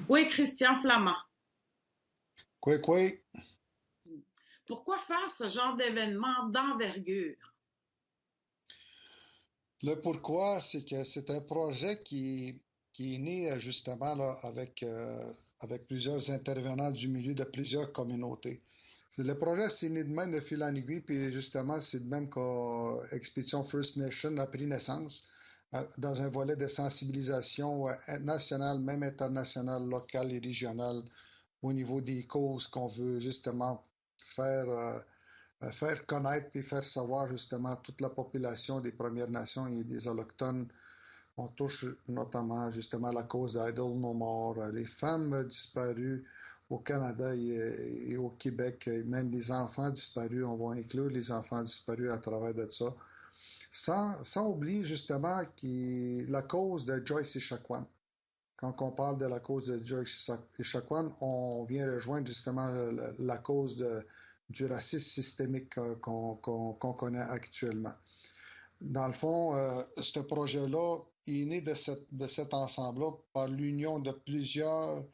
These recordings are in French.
Oui, Christian Flamand. Quoi, quoi? Pourquoi faire ce genre d'événement d'envergure? Le pourquoi, c'est que c'est un projet qui est né justement là, avec plusieurs intervenants du milieu de plusieurs communautés. Le projet, c'est né de même de fil en aiguille, puis justement, c'est de même qu'Expédition First Nation a pris naissance dans un volet de sensibilisation nationale, même internationale, locale et régionale, au niveau des causes qu'on veut justement faire. Faire connaître et faire savoir justement toute la population des Premières Nations et des Autochtones. On touche notamment justement la cause d'Idle No More, les femmes disparues au Canada et au Québec, et même les enfants disparus, on va inclure les enfants disparus à travers de ça. Sans oublier justement la cause de Joyce Echaquan. Quand on parle de la cause de Joyce Echaquan, on vient rejoindre justement la cause du racisme systémique qu'on connaît actuellement. Dans le fond, ce projet-là est né de cet ensemble-là par l'union de plusieurs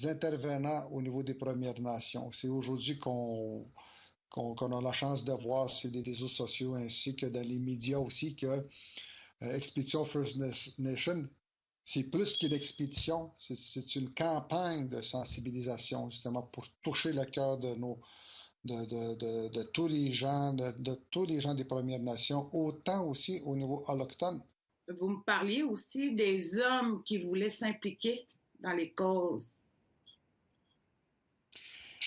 intervenants au niveau des Premières Nations. C'est aujourd'hui qu'on a la chance de voir sur les réseaux sociaux ainsi que dans les médias aussi que Expédition First Nation, c'est plus qu'une expédition, c'est une campagne de sensibilisation justement pour toucher le cœur de nos de tous les gens, de tous les gens des Premières Nations, autant aussi au niveau autochtone. Vous me parliez aussi des hommes qui voulaient s'impliquer dans les causes.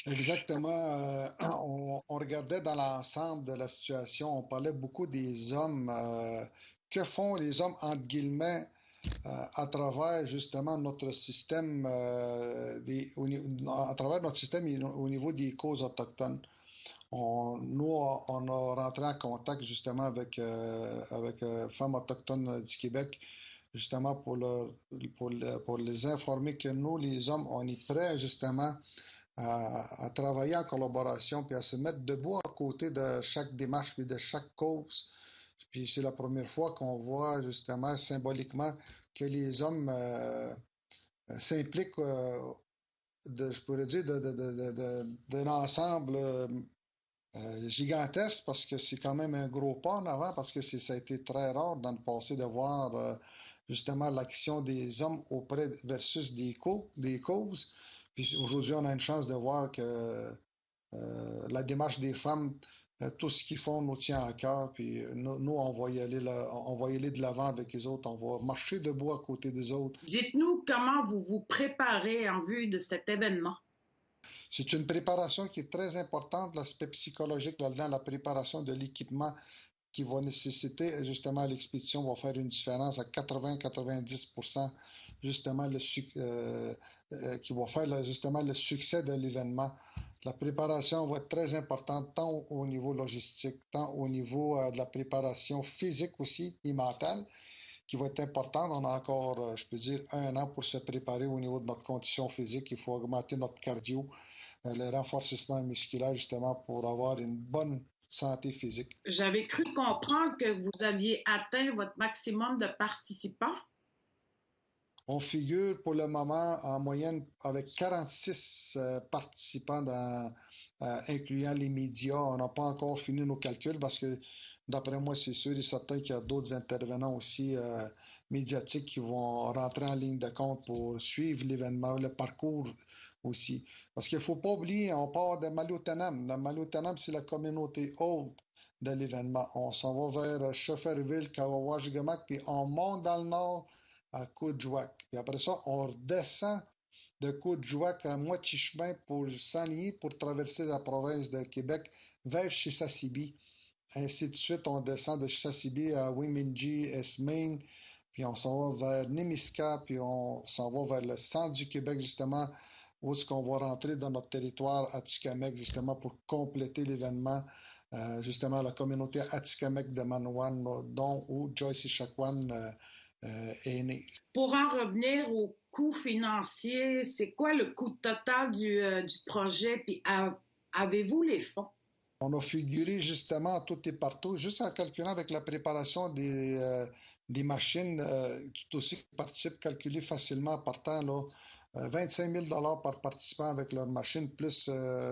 Exactement. On regardait dans l'ensemble de la situation, on parlait beaucoup des hommes. Que font les hommes, entre guillemets, à travers justement notre système, à travers notre système au niveau des causes autochtones. Nous, on a rentré en contact justement avec Femmes autochtones du Québec, justement pour les informer que nous, les hommes, on est prêts justement à travailler en collaboration puis à se mettre debout à côté de chaque démarche puis de chaque cause. Puis c'est la première fois qu'on voit justement symboliquement que les hommes s'impliquent, je pourrais dire, d'un ensemble gigantesque parce que c'est quand même un gros pas en avant parce que ça a été très rare dans le passé de voir justement l'action des hommes auprès versus des causes. Puis aujourd'hui, on a une chance de voir que la démarche des femmes, tout ce qu'ils font nous tient à cœur. Puis nous, on va y aller on va y aller de l'avant avec les autres. On va marcher debout à côté des autres. Dites-nous comment vous vous préparez en vue de cet événement. C'est une préparation qui est très importante, l'aspect psychologique là-dedans, la préparation de l'équipement qui va nécessiter justement l'expédition va faire une différence à 80-90% justement qui va faire justement le succès de l'événement. La préparation va être très importante tant au niveau logistique, tant au niveau de la préparation physique aussi et mentale qui va être importante. On a encore, je peux dire, un an pour se préparer au niveau de notre condition physique. Il faut augmenter notre cardio, le renforcement musculaire justement pour avoir une bonne santé physique. J'avais cru comprendre que vous aviez atteint votre maximum de participants. On figure pour le moment en moyenne avec 46 participants, incluant les médias. On n'a pas encore fini nos calculs parce que, d'après moi, c'est sûr et certain qu'il y a d'autres intervenants aussi médiatiques qui vont rentrer en ligne de compte pour suivre l'événement, le parcours aussi. Parce qu'il ne faut pas oublier, on part de Maliotenam. La Maliotenam, c'est la communauté haute de l'événement. On s'en va vers Schefferville, Kawawajigamak, puis on monte dans le nord à Coudjouac. Puis après ça, on redescend de Coudjouac à moitié chemin pour s'enligner pour traverser la province de Québec vers Chisasibi. Ainsi de suite, on descend de Chisasibi à Wiminji, Esmain, puis on s'en va vers Nimiska, puis on s'en va vers le centre du Québec, justement, où est-ce qu'on va rentrer dans notre territoire Atikamekw, justement, pour compléter l'événement, justement, la communauté Atikamekw de Manawan, dont où Joyce Echaquan est née. Pour en revenir au coût financier, c'est quoi le coût total du projet? Puis avez-vous les fonds? On a figuré justement tout et partout, juste en calculant avec la préparation des machines, tout aussi participe calculé facilement en partant là, 25 000 $ par participant avec leur machine, plus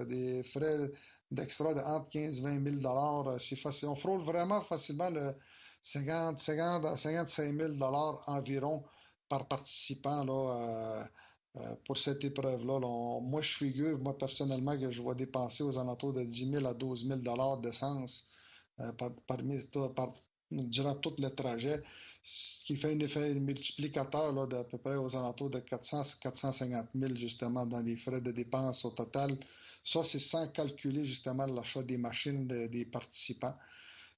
des frais d'extra de entre 15 et 20 000 $. C'est facile. On frôle vraiment facilement le 55 000 $ environ par participant là, pour cette épreuve-là. Moi, je figure, moi personnellement, que je vais dépenser aux alentours de 10 000 à 12 000 $ d'essence durant tout le trajet, ce qui fait un effet multiplicateur là, d'à peu près aux alentours de 400 450 000 justement dans les frais de dépenses au total. Ça, c'est sans calculer justement l'achat des machines des participants.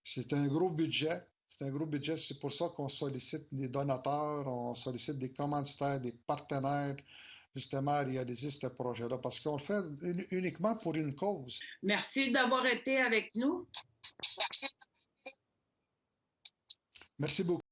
C'est un gros budget. C'est un gros budget. C'est pour ça qu'on sollicite des donateurs, on sollicite des commanditaires, des partenaires, justement, à réaliser ce projet-là, parce qu'on le fait uniquement pour une cause. Merci d'avoir été avec nous. Merci beaucoup.